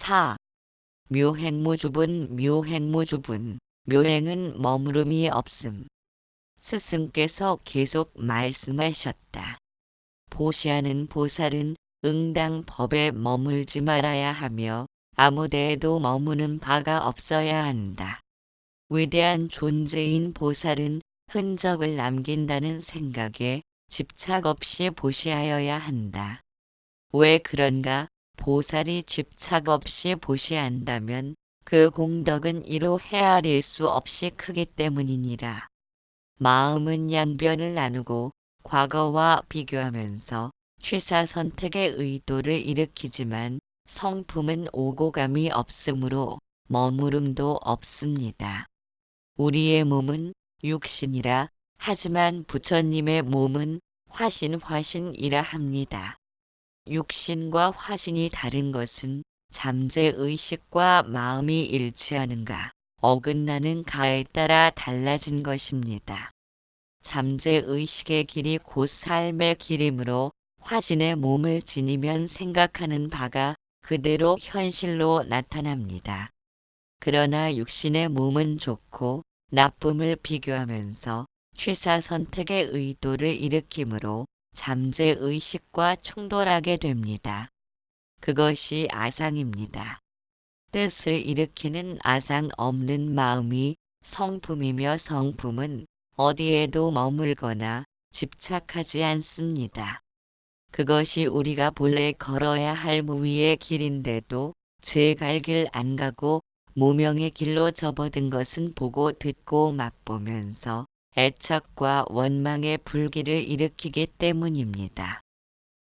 4. 묘행무주분 묘행무주분 묘행은 머무름이 없음. 스승께서 계속 말씀하셨다. 보시하는 보살은 응당 법에 머물지 말아야 하며 아무데에도 머무는 바가 없어야 한다. 위대한 존재인 보살은 흔적을 남긴다는 생각에 집착 없이 보시하여야 한다. 왜 그런가? 보살이 집착 없이 보시한다면 그 공덕은 이루 헤아릴 수 없이 크기 때문이니라. 마음은 양변을 나누고 과거와 비교하면서 취사 선택의 의도를 일으키지만 성품은 오고감이 없으므로 머무름도 없습니다. 우리의 몸은 육신이라 하지만 부처님의 몸은 화신이라 합니다. 육신과 화신이 다른 것은 잠재의식과 마음이 일치하는가, 어긋나는가에 따라 달라진 것입니다. 잠재의식의 길이 곧 삶의 길이므로 화신의 몸을 지니면 생각하는 바가 그대로 현실로 나타납니다. 그러나 육신의 몸은 좋고 나쁨을 비교하면서 취사 선택의 의도를 일으키므로 잠재의식과 충돌하게 됩니다. 그것이 아상입니다. 뜻을 일으키는 아상 없는 마음이 성품이며 성품은 어디에도 머물거나 집착하지 않습니다. 그것이 우리가 본래 걸어야 할 무위의 길인데도 제 갈 길 안 가고 무명의 길로 접어든 것은 보고 듣고 맛보면서 애착과 원망의 불길을 일으키기 때문입니다.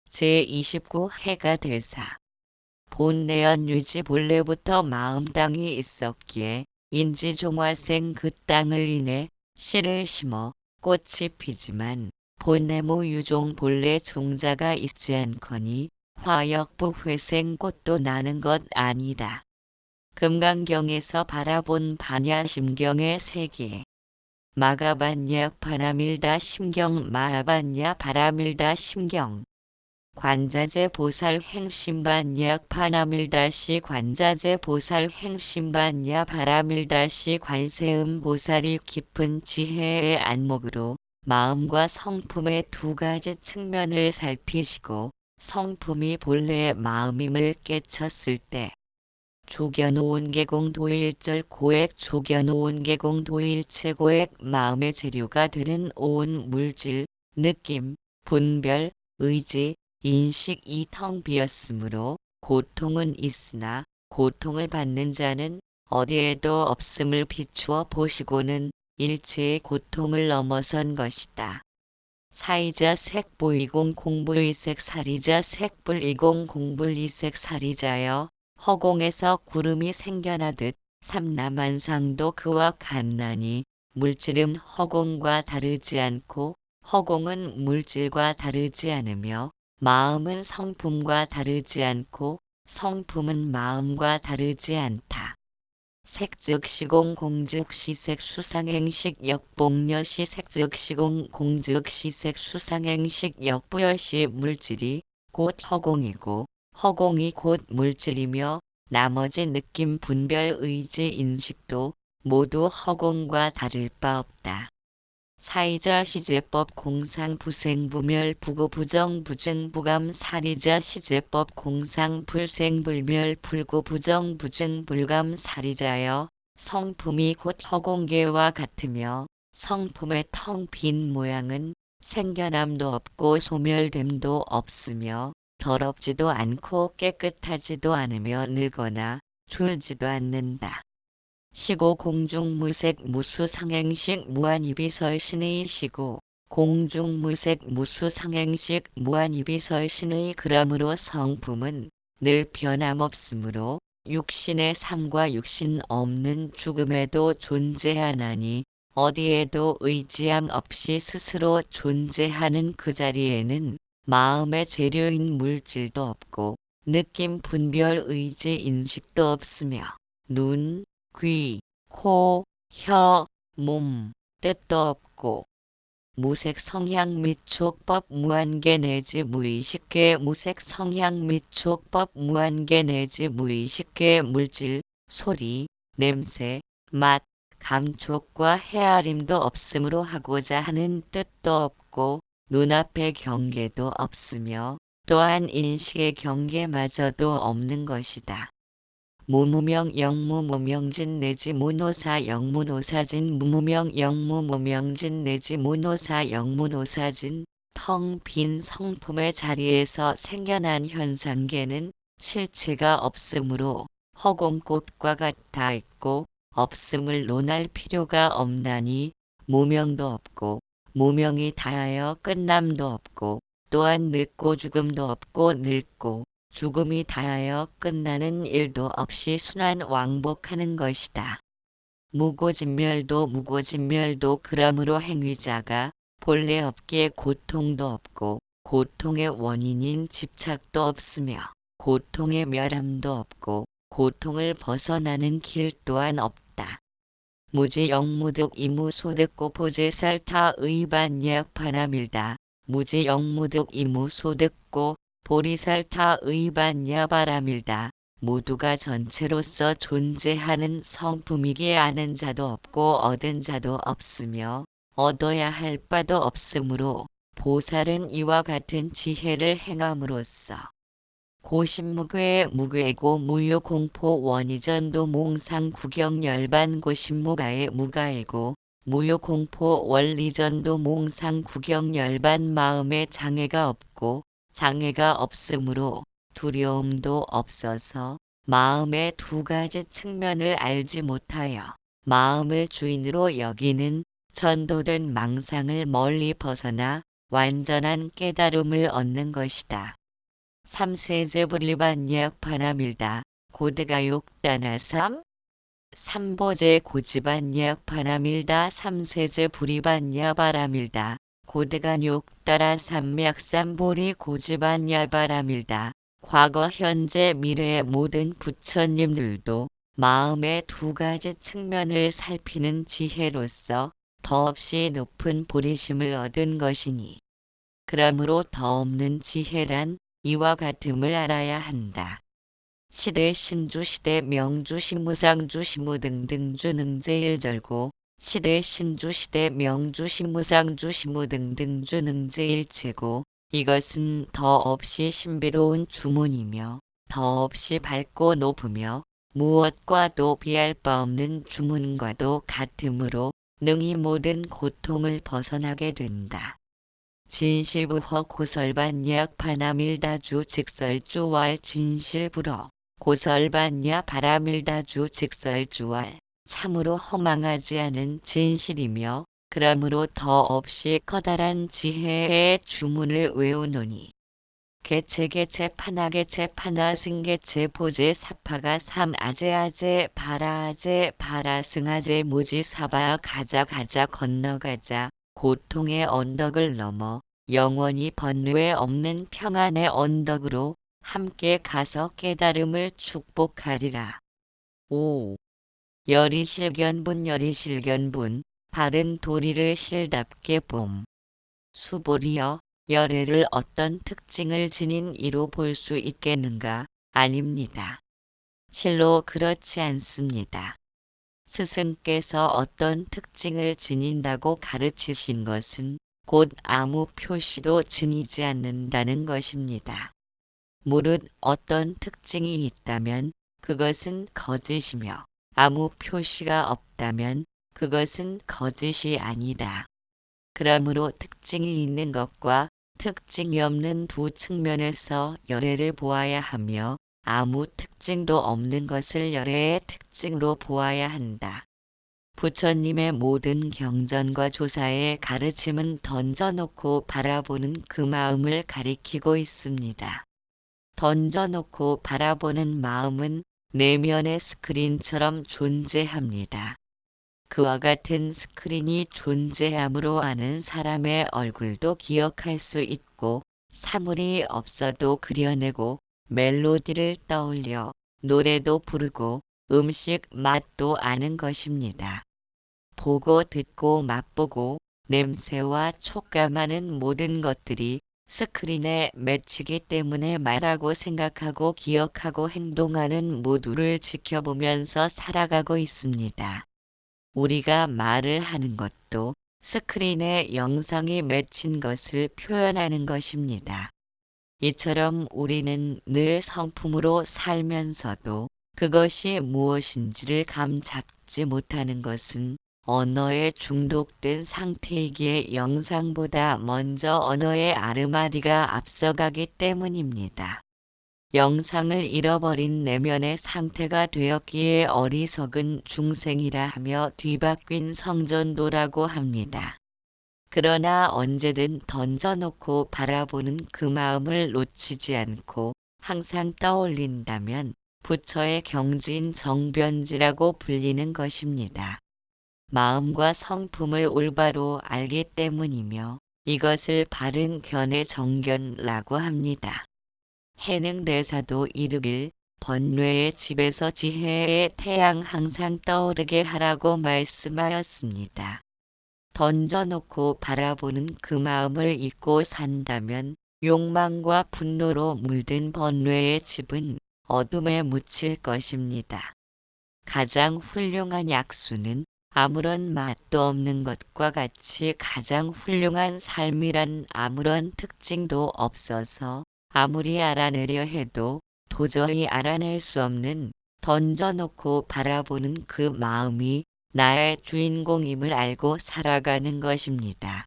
제29 해가 대사 본내연 유지 본래부터 마음 땅이 있었기에 인지종화생 그 땅을 인해 씨를 심어 꽃이 피지만 본내무 유종 본래 종자가 있지 않거니 화역부 회생 꽃도 나는 것 아니다. 금강경에서 바라본 반야심경의 세계 마가반야 바라밀다 심경 마하반야 바라밀다 심경 관자재 보살 행심반야 바라밀다시 관자재 보살 행심반야 바라밀다시 관세음 보살이 깊은 지혜의 안목으로 마음과 성품의 두 가지 측면을 살피시고 성품이 본래의 마음임을 깨쳤을 때 조견오온 계공 도일절 고액 조견오온 계공 도일체 고액 마음의 재료가 되는 오온 물질, 느낌, 분별, 의지, 인식이 텅 비었으므로 고통은 있으나 고통을 받는 자는 어디에도 없음을 비추어 보시고는 일체의 고통을 넘어선 것이다. 사이자 색보이공 공불이색 사리자 색불이공 공불이색 사리자여 허공에서 구름이 생겨나듯 삼라만상도 그와 같나니 물질은 허공과 다르지 않고 허공은 물질과 다르지 않으며 마음은 성품과 다르지 않고 성품은 마음과 다르지 않다. 색즉 시공 공즉 시색 수상행식 역복녀시 색즉 시공 공즉 시색 수상행식 역부여시 물질이 곧 허공이고 허공이 곧 물질이며 나머지 느낌 분별 의지 인식도 모두 허공과 다를 바 없다. 사이자 시제법 공상 부생 부멸 부고 부정 부증 부감 사리자 시제법 공상 불생 불멸 불고 부정 부증 불감 사리자여 성품이 곧 허공계와 같으며 성품의 텅 빈 모양은 생겨남도 없고 소멸됨도 없으며 더럽지도 않고 깨끗하지도 않으며 늙거나 줄지도 않는다. 시고 공중무색 무수상행식 무한이비설신의 시고 공중무색 무수상행식 무한이비설신의 그러므로 성품은 늘 변함없으므로 육신의 삶과 육신 없는 죽음에도 존재하나니 어디에도 의지함 없이 스스로 존재하는 그 자리에는 마음의 재료인 물질도 없고 느낌 분별 의지 인식도 없으며 눈, 귀, 코, 혀, 몸, 뜻도 없고 무색 성향 및 촉법 무한계 내지 무의식계 무색 성향 및 촉법 무한계 내지 무의식계 물질, 소리, 냄새, 맛, 감촉과 헤아림도 없으므로 하고자 하는 뜻도 없고 눈앞의 경계도 없으며 또한 인식의 경계마저도 없는 것이다. 무무명 영무무명진 내지 무노사 영무노사진 무무명 영무무명진 내지 무노사 영무노사진 텅 빈 성품의 자리에서 생겨난 현상계는 실체가 없으므로 허공꽃과 같아 있고 없음을 논할 필요가 없나니 무명도 없고 무명이 다하여 끝남도 없고 또한 늙고 죽음도 없고 늙고 죽음이 다하여 끝나는 일도 없이 순환 왕복하는 것이다. 무고진멸도 무고진멸도 그러므로 행위자가 본래 없기에 고통도 없고 고통의 원인인 집착도 없으며 고통의 멸함도 없고 고통을 벗어나는 길 또한 없다. 무지영무득 이무소득고 보제살타 의반약파남일다. 무지영무득 이무소득고 보리살타 의반야바람일다. 모두가 전체로서 존재하는 성품이기에 아는 자도 없고 얻은 자도 없으며 얻어야 할 바도 없으므로 보살은 이와 같은 지혜를 행함으로써 고신무괴 무괴고 무효공포 원이전도 몽상 구경열반 고신무가의 무가이고 무효공포 원리전도 몽상 구경열반 마음에 장애가 없고 장애가 없으므로 두려움도 없어서 마음의 두 가지 측면을 알지 못하여 마음을 주인으로 여기는 전도된 망상을 멀리 벗어나 완전한 깨달음을 얻는 것이다. 삼세제 불리반약파남일다. 고대가 욕다나삼 삼보제 고지반약파남일다. 삼세제 불이반야바람일다. 고대가 욕따라 삼맥삼보리 고지반야바람일다. 과거 현재 미래의 모든 부처님들도 마음의 두 가지 측면을 살피는 지혜로서 더없이 높은 보리심을 얻은 것이니 그러므로 더 없는 지혜란 이와 같음을 알아야 한다. 시대 신주 시대 명주 신무상주 신무 등등주 능제일절고 시대 신주 시대 명주 신무상주 신무 등등주 능제일체고 이것은 더없이 신비로운 주문이며 더없이 밝고 높으며 무엇과도 비할 바 없는 주문과도 같으므로 능히 모든 고통을 벗어나게 된다. 진실부허 고설반약파남일다주 직설주왈 진실불어 고설반야 바람일다주 직설주왈 참으로 허망하지 않은 진실이며 그러므로 더없이 커다란 지혜의 주문을 외우노니 개체개체 파나개체 파나 승개체 보제 사파가 삼아제아제 바라아제 바라승아제 무지사바 가자 가자 건너가자 고통의 언덕을 넘어 영원히 번뇌 없는 평안의 언덕으로 함께 가서 깨달음을 축복하리라. 5. 열이실견분 열이실견분 바른 도리를 실답게 봄. 수보리여 열애를 어떤 특징을 지닌 이로 볼 수 있겠는가? 아닙니다. 실로 그렇지 않습니다. 스승께서 어떤 특징을 지닌다고 가르치신 것은 곧 아무 표시도 지니지 않는다는 것입니다. 무릇 어떤 특징이 있다면 그것은 거짓이며 아무 표시가 없다면 그것은 거짓이 아니다. 그러므로 특징이 있는 것과 특징이 없는 두 측면에서 열애를 보아야 하며 아무 특징도 없는 것을 열애의 특징으로 보아야 한다. 부처님의 모든 경전과 조사의 가르침은 던져놓고 바라보는 그 마음을 가리키고 있습니다. 던져놓고 바라보는 마음은 내면의 스크린처럼 존재합니다. 그와 같은 스크린이 존재함으로 아는 사람의 얼굴도 기억할 수 있고 사물이 없어도 그려내고 멜로디를 떠올려 노래도 부르고 음식 맛도 아는 것입니다. 보고 듣고 맛보고 냄새와 촉감하는 모든 것들이 스크린에 맺히기 때문에 말하고 생각하고 기억하고 행동하는 모두를 지켜보면서 살아가고 있습니다. 우리가 말을 하는 것도 스크린에 영상이 맺힌 것을 표현하는 것입니다. 이처럼 우리는 늘 성품으로 살면서도 그것이 무엇인지를 감 잡지 못하는 것은 언어에 중독된 상태이기에 영상보다 먼저 언어의 아르마리가 앞서가기 때문입니다. 영상을 잃어버린 내면의 상태가 되었기에 어리석은 중생이라 하며 뒤바뀐 성전도라고 합니다. 그러나 언제든 던져놓고 바라보는 그 마음을 놓치지 않고 항상 떠올린다면 부처의 경지인 정변지라고 불리는 것입니다. 마음과 성품을 올바로 알기 때문이며 이것을 바른 견의 정견라고 합니다. 해능대사도 이르길 번뇌의 집에서 지혜의 태양 항상 떠오르게 하라고 말씀하였습니다. 던져놓고 바라보는 그 마음을 잊고 산다면 욕망과 분노로 물든 번뇌의 집은 어둠에 묻힐 것입니다. 가장 훌륭한 약수는 아무런 맛도 없는 것과 같이 가장 훌륭한 삶이란 아무런 특징도 없어서 아무리 알아내려 해도 도저히 알아낼 수 없는 던져놓고 바라보는 그 마음이 나의 주인공임을 알고 살아가는 것입니다.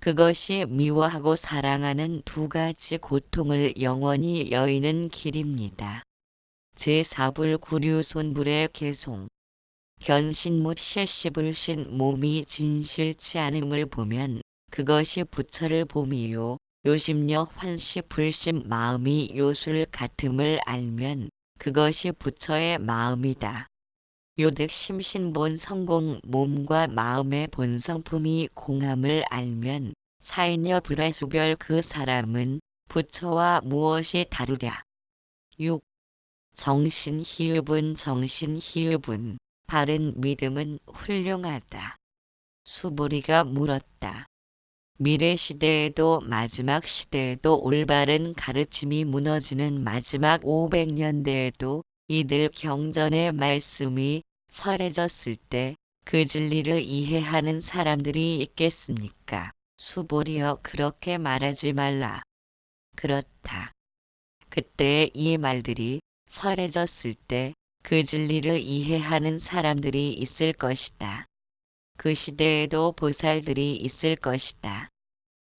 그것이 미워하고 사랑하는 두 가지 고통을 영원히 여의는 길입니다. 제4불구류손불의 개송 견신무 실시불신 몸이 진실치 않음을 보면 그것이 부처를 봄이요 요심여 환시 불심 마음이 요술 같음을 알면 그것이 부처의 마음이다. 요득 심신본 성공 몸과 마음의 본성품이 공함을 알면 사인여 불화수별 그 사람은 부처와 무엇이 다르랴. 6. 정신희흡은 바른 믿음은 훌륭하다. 수보리가 물었다. 미래 시대에도 마지막 시대에도 올바른 가르침이 무너지는 마지막 500년대에도 이들 경전의 말씀이 설해졌을 때 그 진리를 이해하는 사람들이 있겠습니까? 수보리여 그렇게 말하지 말라. 그렇다. 그때 이 말들이 설해졌을 때 그 진리를 이해하는 사람들이 있을 것이다. 그 시대에도 보살들이 있을 것이다.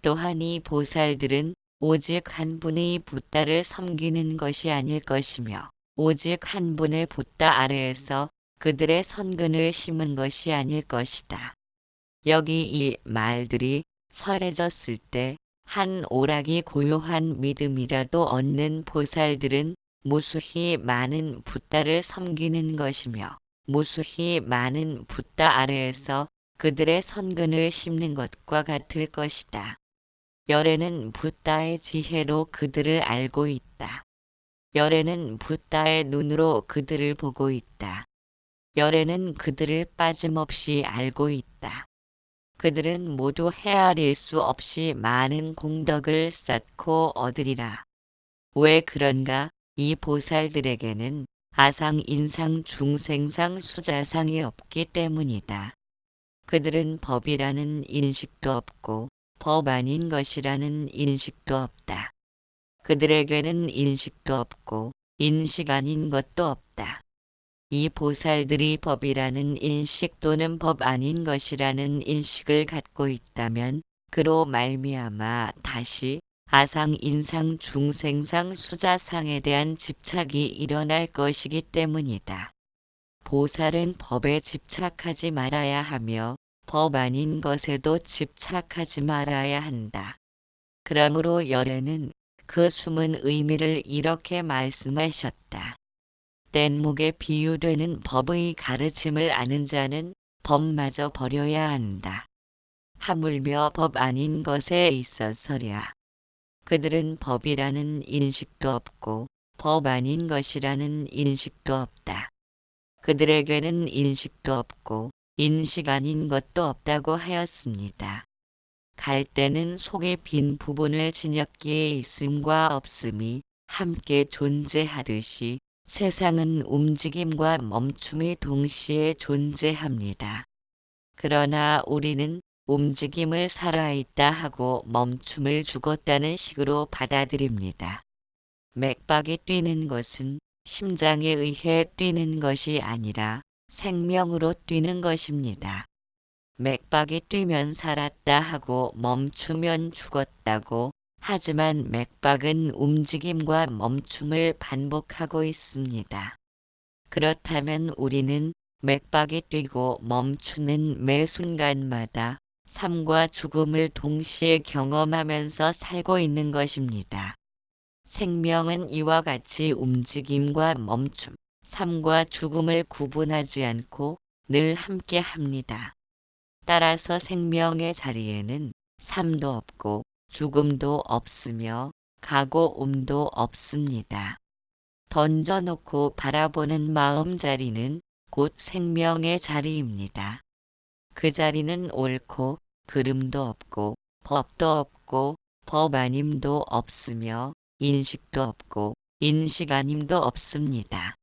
또한 이 보살들은 오직 한 분의 붓다를 섬기는 것이 아닐 것이며 오직 한 분의 붓다 아래에서 그들의 선근을 심은 것이 아닐 것이다. 여기 이 말들이 설해졌을 때 한 오락이 고요한 믿음이라도 얻는 보살들은 무수히 많은 붓다를 섬기는 것이며 무수히 많은 붓다 아래에서 그들의 선근을 심는 것과 같을 것이다. 열애는 붓다의 지혜로 그들을 알고 있다. 열애는 붓다의 눈으로 그들을 보고 있다. 열애는 그들을 빠짐없이 알고 있다. 그들은 모두 헤아릴 수 없이 많은 공덕을 쌓고 얻으리라. 왜 그런가? 이 보살들에게는 아상, 인상, 중생상, 수자상이 없기 때문이다. 그들은 법이라는 인식도 없고 법 아닌 것이라는 인식도 없다. 그들에게는 인식도 없고 인식 아닌 것도 없다. 이 보살들이 법이라는 인식 또는 법 아닌 것이라는 인식을 갖고 있다면 그로 말미암아 다시 아상, 인상, 중생상, 수자상에 대한 집착이 일어날 것이기 때문이다. 보살은 법에 집착하지 말아야 하며 법 아닌 것에도 집착하지 말아야 한다. 그러므로 열애는 그 숨은 의미를 이렇게 말씀하셨다. 뗏목에 비유되는 법의 가르침을 아는 자는 법마저 버려야 한다. 하물며 법 아닌 것에 있어서랴. 그들은 법이라는 인식도 없고 법 아닌 것이라는 인식도 없다. 그들에게는 인식도 없고 인식 아닌 것도 없다고 하였습니다. 갈대는 속의 빈 부분을 진흙기에 있음과 없음이 함께 존재하듯이 세상은 움직임과 멈춤이 동시에 존재합니다. 그러나 우리는 움직임을 살아있다 하고 멈춤을 죽었다는 식으로 받아들입니다. 맥박이 뛰는 것은 심장에 의해 뛰는 것이 아니라 생명으로 뛰는 것입니다. 맥박이 뛰면 살았다 하고 멈추면 죽었다고 하지만 맥박은 움직임과 멈춤을 반복하고 있습니다. 그렇다면 우리는 맥박이 뛰고 멈추는 매 순간마다 삶과 죽음을 동시에 경험하면서 살고 있는 것입니다. 생명은 이와 같이 움직임과 멈춤, 삶과 죽음을 구분하지 않고 늘 함께 합니다. 따라서 생명의 자리에는 삶도 없고 죽음도 없으며 가고 옴도 없습니다. 던져놓고 바라보는 마음 자리는 곧 생명의 자리입니다. 그 자리는 옳고 그름도 없고 법도 없고 법 아님도 없으며 인식도 없고 인식 아님도 없습니다.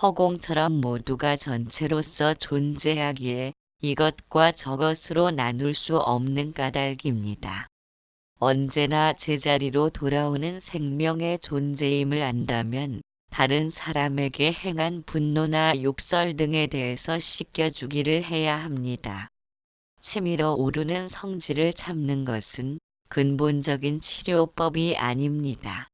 허공처럼 모두가 전체로서 존재하기에 이것과 저것으로 나눌 수 없는 까닭입니다. 언제나 제자리로 돌아오는 생명의 존재임을 안다면 다른 사람에게 행한 분노나 욕설 등에 대해서 씻겨주기를 해야 합니다. 치밀어 오르는 성질을 참는 것은 근본적인 치료법이 아닙니다.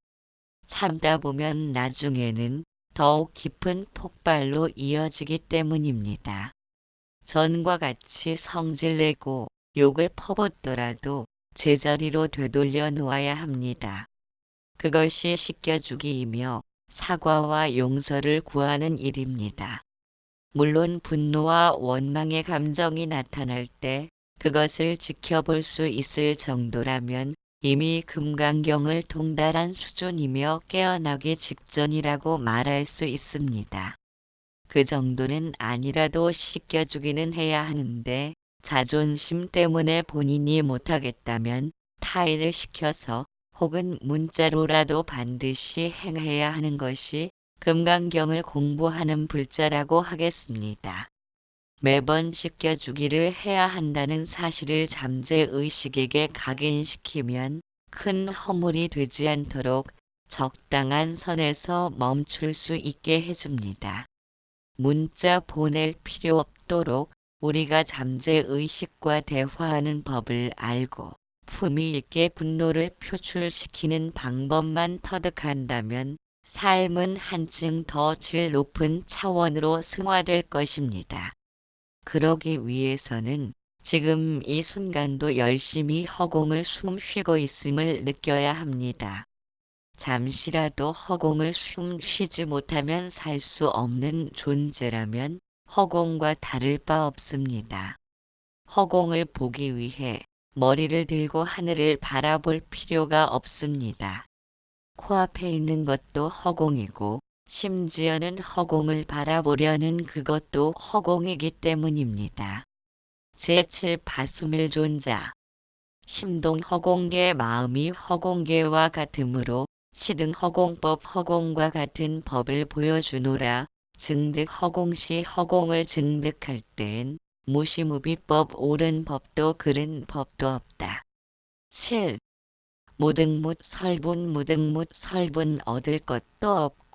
참다 보면 나중에는 더욱 깊은 폭발로 이어지기 때문입니다. 전과 같이 성질내고 욕을 퍼붓더라도 제자리로 되돌려 놓아야 합니다. 그것이 씻겨주기이며 사과와 용서를 구하는 일입니다. 물론 분노와 원망의 감정이 나타날 때 그것을 지켜볼 수 있을 정도라면 이미 금강경을 통달한 수준이며 깨어나기 직전이라고 말할 수 있습니다. 그 정도는 아니라도 씻겨주기는 해야 하는데 자존심 때문에 본인이 못하겠다면 타인을 시켜서 혹은 문자로라도 반드시 행해야 하는 것이 금강경을 공부하는 불자라고 하겠습니다. 매번 씻겨주기를 해야 한다는 사실을 잠재의식에게 각인시키면 큰 허물이 되지 않도록 적당한 선에서 멈출 수 있게 해줍니다. 문자 보낼 필요 없도록 우리가 잠재의식과 대화하는 법을 알고 품위 있게 분노를 표출시키는 방법만 터득한다면 삶은 한층 더 질 높은 차원으로 승화될 것입니다. 그러기 위해서는 지금 이 순간도 열심히 허공을 숨 쉬고 있음을 느껴야 합니다. 잠시라도 허공을 숨 쉬지 못하면 살 수 없는 존재라면 허공과 다를 바 없습니다. 허공을 보기 위해 머리를 들고 하늘을 바라볼 필요가 없습니다. 코앞에 있는 것도 허공이고 심지어는 허공을 바라보려는 그것도 허공이기 때문입니다. 제7 파수밀존자 심동 허공계 마음이 허공계와 같으므로 시등 허공법 허공과 같은 법을 보여주노라. 증득 허공시 허공을 증득할 때엔 무시무비법 옳은 법도 그른 법도 없다. 7. 무등묻 설분 무등묻 설분 얻을 것도 없고